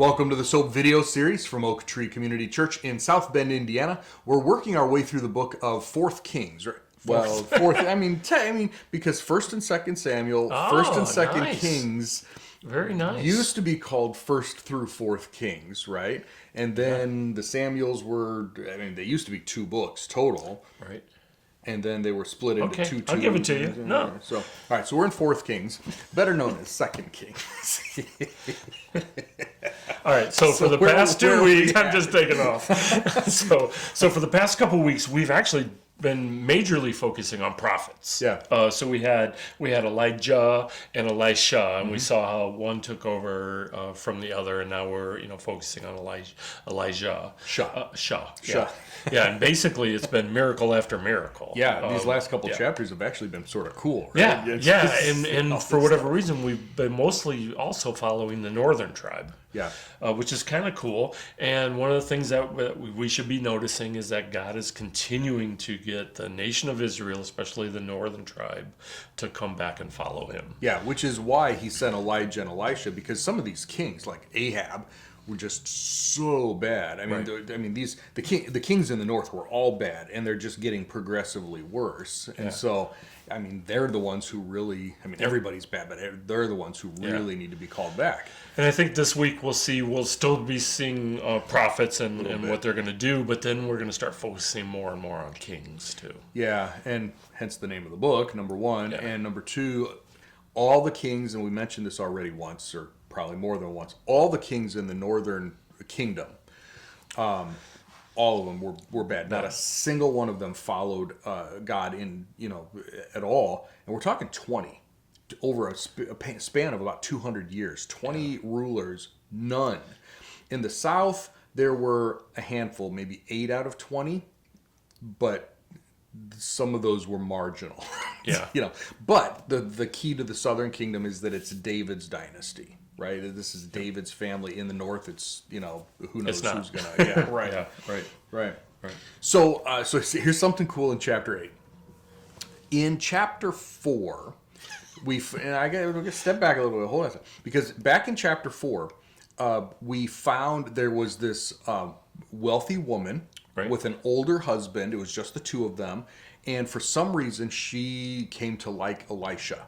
Welcome to the S.O.A.P video series from Oak Tree Community Church in South Bend, Indiana. We're working our way through the book of 4th Kings. Well, fourth. I mean, because 1st and 2nd Samuel, 1st and 2nd nice. Kings, very nice, used to be called 1st through 4th Kings, right? And then the Samuels were. I mean, they used to be 2 books total, right? And then they were split into two. I'll give it to you. No. So, all right. So we're in 4th Kings, better known as 2nd Kings. All right. So for the past 2 weeks, I'm just taking off. so for the past couple weeks, we've actually been majorly focusing on prophets. Yeah. So we had Elijah and Elisha, and we saw how one took over from the other, and now we're focusing on Elijah. Shah. Yeah, and basically it's been miracle after miracle. Yeah, these last couple chapters have actually been sort of cool. Right? Yeah, and for whatever reason, we've been mostly also following the northern tribe. Yeah. Which is kind of cool. And one of the things that we should be noticing is that God is continuing to get the nation of Israel, especially the northern tribe, to come back and follow him. Yeah, which is why he sent Elijah and Elisha, because some of these kings, like Ahab, were just so bad. I mean, the kings in the north were all bad, and they're just getting progressively worse. And so, I mean, they're the ones who really. I mean, everybody's bad, but they're the ones who really need to be called back. And I think this week we'll still be seeing prophets and what they're going to do, but then we're going to start focusing more and more on kings too. Yeah, and hence the name of the book, number 1, and number 2, all the kings, and we mentioned this already once, or probably more than once, all the kings in the northern kingdom, all of them were bad. Not a single one of them followed God at all. And we're talking 20 over a span of about 200 years. 20 rulers, none. In the south, there were a handful, maybe 8 out of 20, but some of those were marginal. Yeah. But the key to the southern kingdom is that it's David's dynasty. Right, this is David's family. In the north, it's who knows who's gonna. Yeah, right, right. So here's something cool in chapter 8. In chapter 4, I got to step back a little bit. Hold on, because back in chapter 4, we found there was this wealthy woman with an older husband. It was just the 2 of them, and for some reason, she came to like Elisha.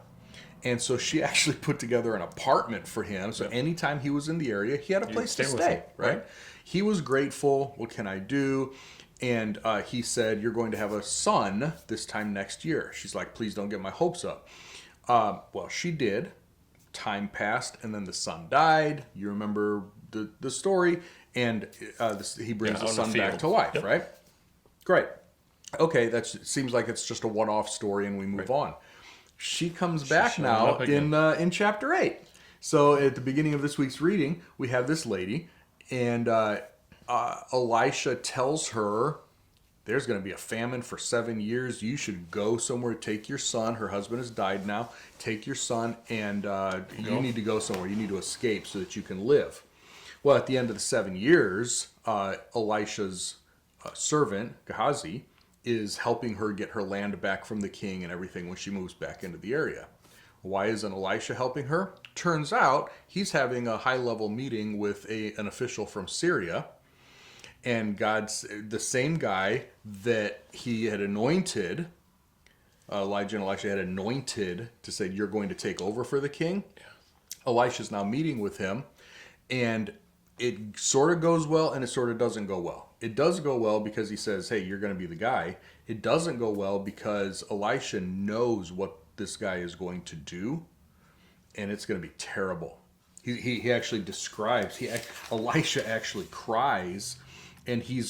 And so she actually put together an apartment for him. So anytime he was in the area, he had a place to stay, right? He was grateful. What can I do? And he said, you're going to have a son this time next year. She's like, please don't get my hopes up. Well, she did. Time passed, and then the son died. You remember the story. And he brings the son back to life, right? Great. Okay, that seems like it's just a one-off story, and we move on. She comes back now in chapter 8. So at the beginning of this week's reading, we have this lady, and Elisha tells her, there's going to be a famine for 7 years. You should go somewhere, take your son. Her husband has died now. Take your son, and you need to go somewhere. You need to escape so that you can live. Well, at the end of the 7 years, Elisha's servant, Gehazi, is helping her get her land back from the king and everything when she moves back into the area. Why isn't Elisha helping her? Turns out he's having a high-level meeting with an official from Syria, and the same guy that he had anointed, Elijah and Elisha had anointed to say, you're going to take over for the king. Elisha's now meeting with him, and it sort of goes well and it sort of doesn't go well. It does go well because he says, hey, you're going to be the guy. It doesn't go well because Elisha knows what this guy is going to do, and it's going to be terrible. He actually describes, Elisha actually cries, and he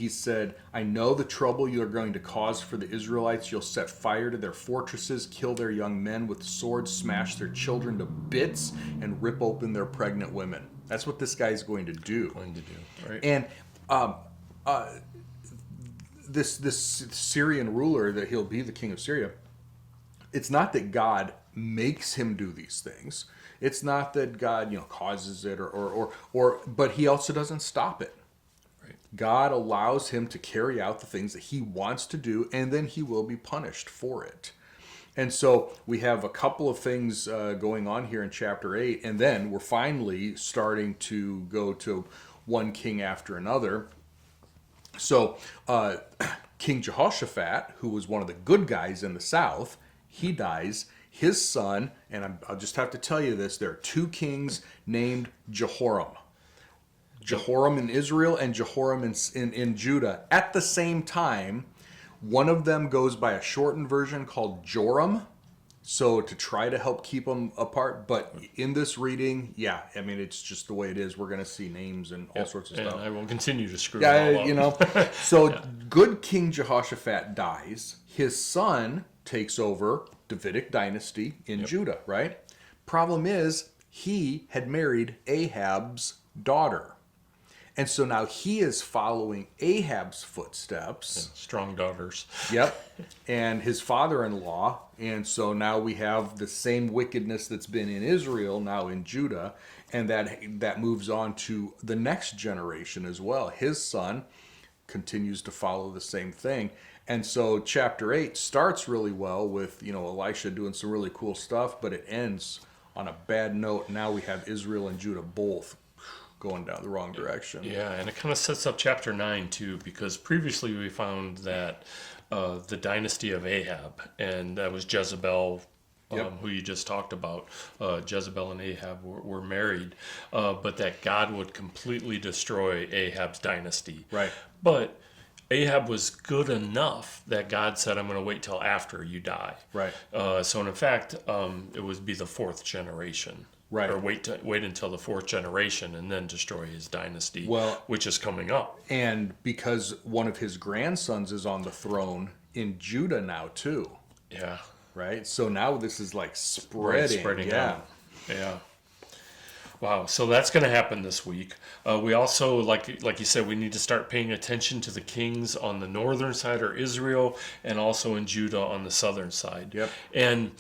said, I know the trouble you are going to cause for the Israelites. You'll set fire to their fortresses, kill their young men with swords, smash their children to bits, and rip open their pregnant women. That's what this guy's going to do. Right. And this Syrian ruler, that he'll be the king of Syria, it's not that God makes him do these things. It's not that God, causes it but he also doesn't stop it. Right. God allows him to carry out the things that he wants to do, and then he will be punished for it. And so we have a couple of things going on here in chapter 8, and then we're finally starting to go to one king after another. So King Jehoshaphat, who was one of the good guys in the south, he dies. His son, and I'll just have to tell you this, there are two kings named Jehoram. Jehoram in Israel and Jehoram in Judah at the same time. One of them goes by a shortened version called Joram, so to try to help keep them apart. But in this reading, yeah, I mean, it's just the way it is. We're going to see names and all sorts of stuff. And I will continue to screw it all up. So good King Jehoshaphat dies. His son takes over Davidic dynasty in Judah, right? Problem is, he had married Ahab's daughter. And so now he is following Ahab's footsteps. Yeah, strong daughters. Yep. And his father-in-law. And so now we have the same wickedness that's been in Israel, now in Judah. And that moves on to the next generation as well. His son continues to follow the same thing. And so chapter 8 starts really well with, Elisha doing some really cool stuff, but it ends on a bad note. Now we have Israel and Judah both going down the wrong direction. Yeah, and it kind of sets up chapter 9 too, because previously we found that the dynasty of Ahab, and that was Jezebel, who you just talked about. Jezebel and Ahab were married, but that God would completely destroy Ahab's dynasty. Right. But Ahab was good enough that God said, I'm going to wait till after you die. Right. So in fact, it would be the fourth generation. Right. Or wait until the fourth generation and then destroy his dynasty, which is coming up. And because one of his grandsons is on the throne in Judah now too. Yeah. Right? So now this is like spreading out. Yeah. Wow. So that's going to happen this week. We also, like you said, we need to start paying attention to the kings on the northern side, or Israel, and also in Judah on the southern side. Yep. And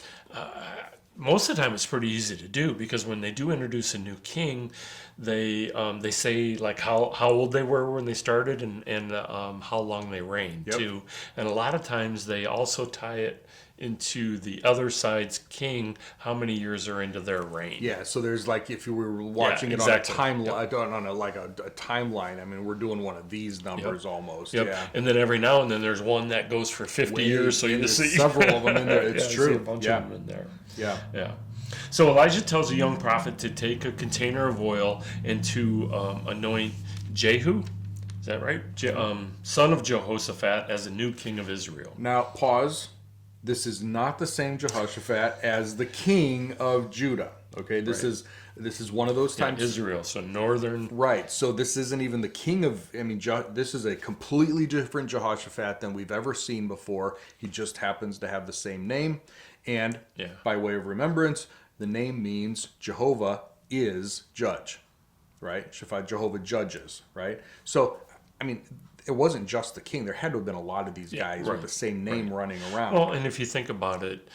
most of the time it's pretty easy to do, because when they do introduce a new king, they say like how old they were when they started and how long they reigned too. And a lot of times they also tie it into the other side's king, how many years are into their reign. Yeah, so there's like, if you were watching it on a timeline, on a timeline, I mean, we're doing one of these numbers almost. Yep. Yeah. And then every now and then there's one that goes for 50 years, so you just see several of them in there. It's true. See a bunch of them in there. Yeah. Yeah. So Elijah tells a young prophet to take a container of oil and to anoint Jehu, is that right? Son of Jehoshaphat, as the new king of Israel. Now, pause. This is not the same Jehoshaphat as the king of Judah. Okay, this is one of those times. Israel, so northern. Right. So this isn't even the king of. I mean, this is a completely different Jehoshaphat than we've ever seen before. He just happens to have the same name, and by way of remembrance, the name means Jehovah is judge. Right. Shaphat, Jehovah judges. Right. So, I mean, it wasn't just the king. There had to have been a lot of these guys with the same name running around. Well, and if you think about it,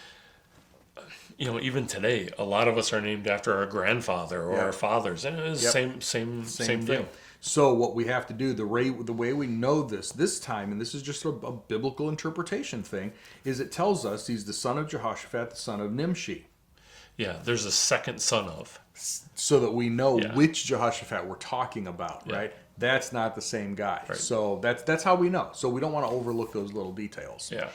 even today, a lot of us are named after our grandfather or our fathers, and it's the same deal. So what we have to do, the way we know this time, and this is just a biblical interpretation thing, is it tells us he's the son of Jehoshaphat, the son of Nimshi. Yeah, there's a second son of. So that we know which Jehoshaphat we're talking about, right? That's not the same guy. Right. So that's how we know. So we don't want to overlook those little details. Yeah.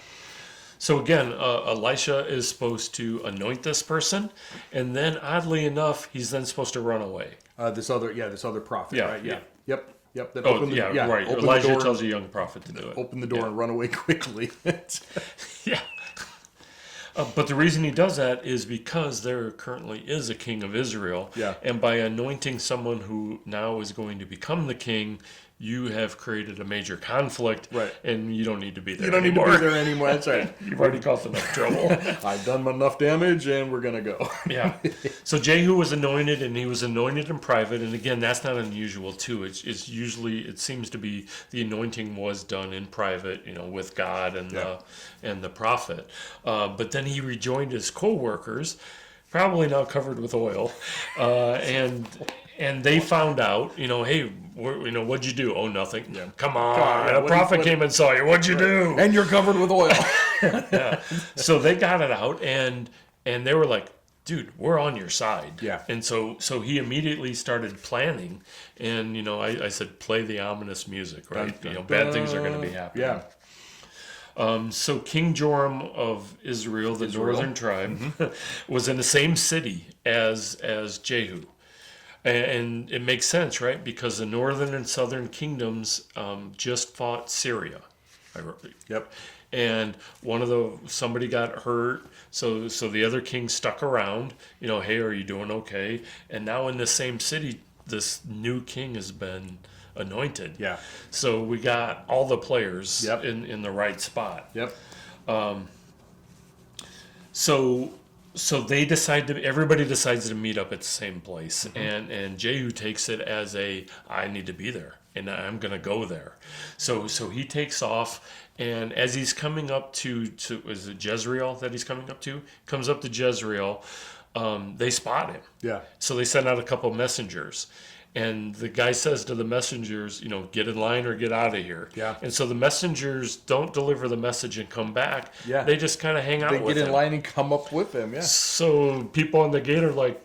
So again, Elisha is supposed to anoint this person, and then oddly enough, he's then supposed to run away. This other prophet, right? Yeah. Yep. That right. Elijah tells a young prophet to do it. Open the door and run away quickly. Yeah. But the reason he does that is because there currently is a king of Israel. Yeah. And by anointing someone who now is going to become the king, you have created a major conflict. Right. And you don't need to be there anymore. You don't need to be there anymore. That's right. You've already caused enough trouble. I've done enough damage, and we're going to go. Yeah. So Jehu was anointed, and he was anointed in private. And again, that's not unusual, too. It's usually, it seems to be, the anointing was done in private, with God and the prophet. But then he rejoined his co-workers, probably now covered with oil, and And they found out, hey, what'd you do? Oh, nothing. Yeah. Come on, a prophet came and saw you. What'd you do? And you're covered with oil. Yeah. So they got it out, and they were like, dude, we're on your side. Yeah. And so he immediately started planning, and I said, play the ominous music, right? Dun, dun, bad things are going to be happening. Yeah. So King Joram of Israel, the northern tribe, was in the same city as Jehu. And it makes sense, right? Because the northern and southern kingdoms just fought Syria. Yep. And somebody got hurt, so the other king stuck around. Hey, are you doing okay? And now in the same city, this new king has been anointed. Yeah. So we got all the players Yep. in the right spot. Yep. So everybody decides to meet up at the same place, and Jehu takes it as I need to be there, and I'm gonna go there. So he takes off, and as he's coming up to is it Jezreel that he's coming up to? Comes up to Jezreel, they spot him. Yeah. So they send out a couple messengers. And the guy says to the messengers, get in line or get out of here. Yeah. And so the messengers don't deliver the message and come back. Yeah. They just kind of hang out with him. They get in line and come up with him, yeah. So people on the gate are like,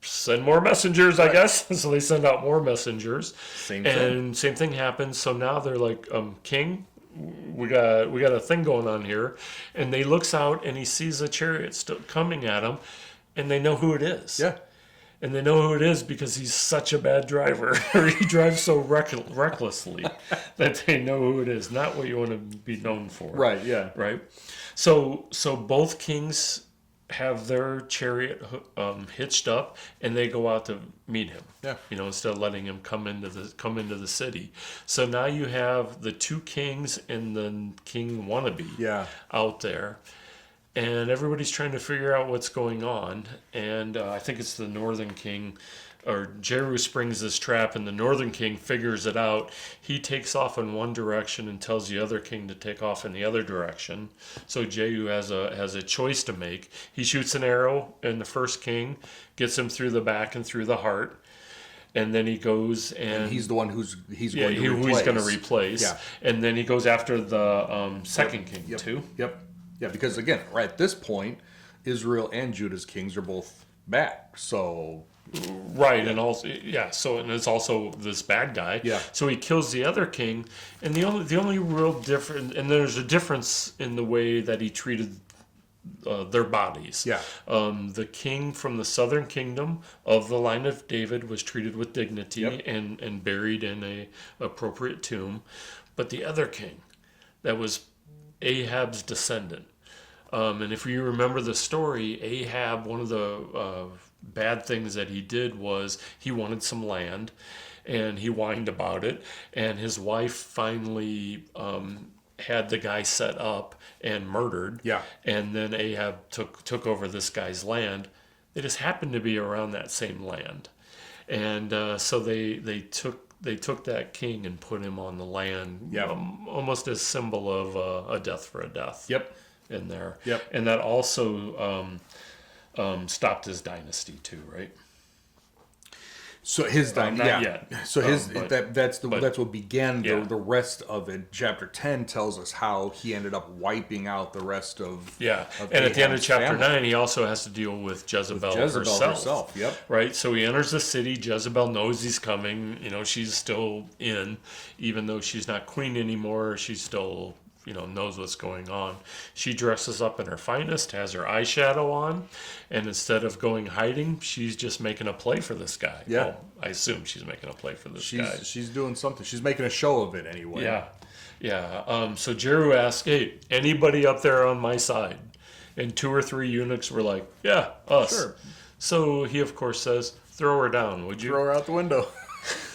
send more messengers, I guess. So they send out more messengers. Same thing happens. So now they're like, King, we got a thing going on here. And he looks out and he sees a chariot still coming at him. And they know who it is. Yeah. And they know who it is because he's such a bad driver. He drives so recklessly that they know who it is. Not what you want to be known for. Right, yeah. Right? So both kings have their chariot hitched up, and they go out to meet him. Yeah. Instead of letting him come into the city. So now you have the two kings and the king wannabe out there. And everybody's trying to figure out what's going on. And I think it's the northern king, or Jehu springs this trap, and the northern king figures it out. He takes off in one direction and tells the other king to take off in the other direction. So Jehu has a choice to make. He shoots an arrow in the first king, gets him through the back and through the heart. And then he goes and he's the one who's going to replace. Yeah. And then he goes after the second king too. Yep. Yeah, because again, right at this point, Israel and Judah's kings are both back. So right, and also and it's also this bad guy. Yeah. So he kills the other king, and the only real difference, and there's a difference in the way that he treated their bodies. Yeah. The king from the southern kingdom of the line of David was treated with dignity and buried in a appropriate tomb, but the other king, that was Ahab's descendant. And if you remember the story, Ahab, one of the bad things that he did was he wanted some land, and he whined about it, and his wife finally had the guy set up and murdered. Yeah. And then Ahab took over this guy's land. They just happened to be around that same land. And so they took that king and put him on the land, almost as symbol of a death for a death. Yep. In there. Yep. And that also stopped his dynasty too, right? So his dynasty, not yet. So that's what began. The rest of it. Chapter 10 tells us how he ended up wiping out the rest of and at the end of chapter 9, he also has to deal with Jezebel herself. Yep. Right. So he enters the city. Jezebel knows he's coming. She's still in, even though she's not queen anymore. She's still knows what's going on. She dresses up in her finest, has her eyeshadow on, and instead of going hiding, she's just making a play for this guy. Yeah. Well, I assume she's making a play for this guy. She's doing something. She's making a show of it anyway. Yeah. So Jehu asked, hey, anybody up there on my side? And 2 or 3 eunuchs were like, yeah, us. Sure. So he, of course, says, throw her down, would you? Throw her out the window.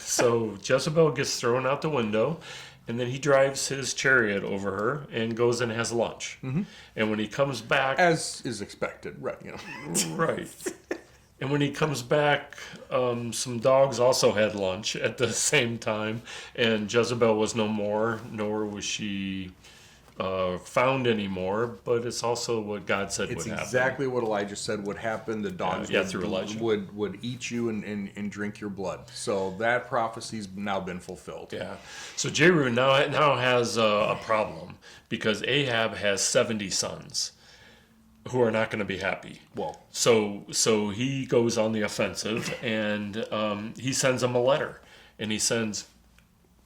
So Jezebel gets thrown out the window. And then he drives his chariot over her and goes and has lunch. Mm-hmm. And when he comes back... As is expected, right. Right. And when he comes back, some dogs also had lunch at the same time. And Jezebel was no more, nor was she found anymore, but it's also what God said would happen. It's exactly what Elijah said would happen. The dogs would eat you and drink your blood. So that prophecy's now been fulfilled. Yeah. So Jehu now has a problem because Ahab has 70 sons who are not going to be happy. Well, so he goes on the offensive, and he sends them a letter, and he sends,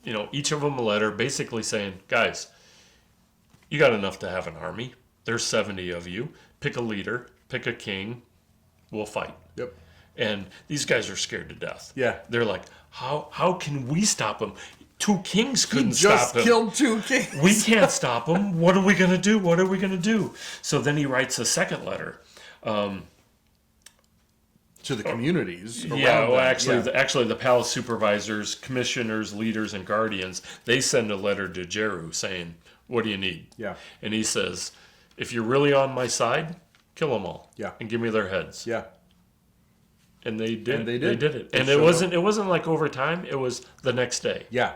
each of them a letter, basically saying, guys, you got enough to have an army. There's 70 of you. Pick a leader, pick a king. We'll fight. Yep. And these guys are scared to death. Yeah. They're like, how can we stop him? 2 kings couldn't stop him. He just killed 2 kings. We can't stop him. What are we going to do? What are we going to do? So then he writes a second letter. To the communities. Yeah, well, actually, the palace supervisors, commissioners, leaders, and guardians, they send a letter to Jehu saying, what do you need? Yeah. And he says, if you're really on my side, kill them all. Yeah. And give me their heads. Yeah. And they did. And they did it. And it wasn't like over time. It was the next day. Yeah.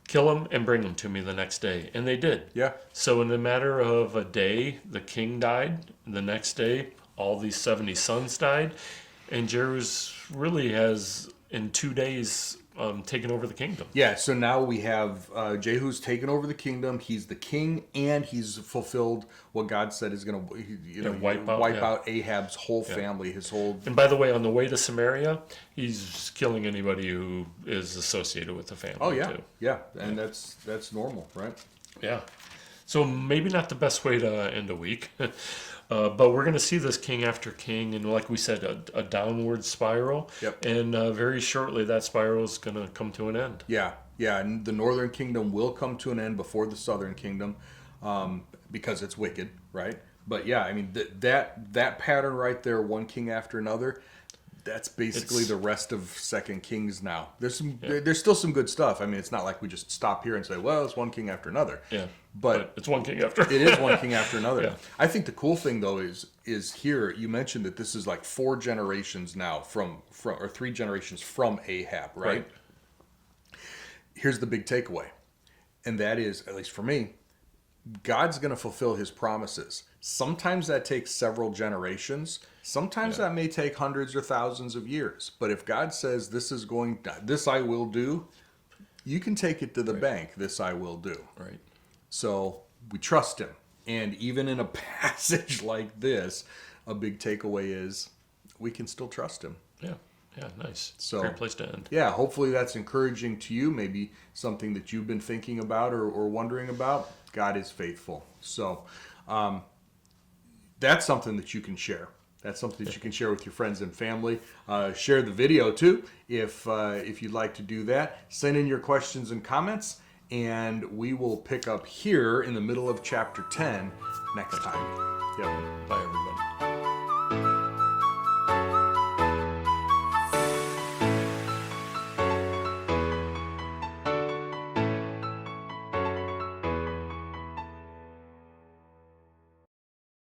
Kill them and bring them to me the next day. And they did. Yeah. So in a matter of a day, the king died. And the next day, all these 70 sons died. And Jehu really has, in 2 days, taken over the kingdom. Yeah, so now we have Jehu's taken over the kingdom. He's the king, and he's fulfilled what God said is going to wipe out Ahab's whole family, his whole... And by the way, on the way to Samaria, he's killing anybody who is associated with the family, too. Yeah, and that's normal, right? Yeah. So maybe not the best way to end a week. But we're going to see this king after king, and like we said, a downward spiral. Yep. And very shortly, that spiral is going to come to an end. Yeah, and the northern kingdom will come to an end before the southern kingdom, because it's wicked, right? But yeah, I mean that pattern right there, one king after another. That's basically the rest of Second Kings now. There's still some good stuff. I mean, it's not like we just stop here and say, well, it's one king after another. Yeah. But it's one king after. It is one king after another. Yeah. I think the cool thing though is here you mentioned that this is like 4 generations now from or 3 generations from Ahab, right? Here's the big takeaway. And that is, at least for me, God's going to fulfill his promises. Sometimes that takes several generations. Sometimes that may take hundreds or thousands of years. But if God says this I will do, you can take it to the bank. This I will do. Right. So we trust him. And even in a passage like this, a big takeaway is we can still trust him. Yeah. Yeah, nice. So, great place to end. Yeah, hopefully that's encouraging to you. Maybe something that you've been thinking about or wondering about. God is faithful. So that's something that you can share. That's something that you can share with your friends and family. Share the video too if you'd like to do that. Send in your questions and comments, and we will pick up here in the middle of chapter 10 next time. Yep. Bye, everybody.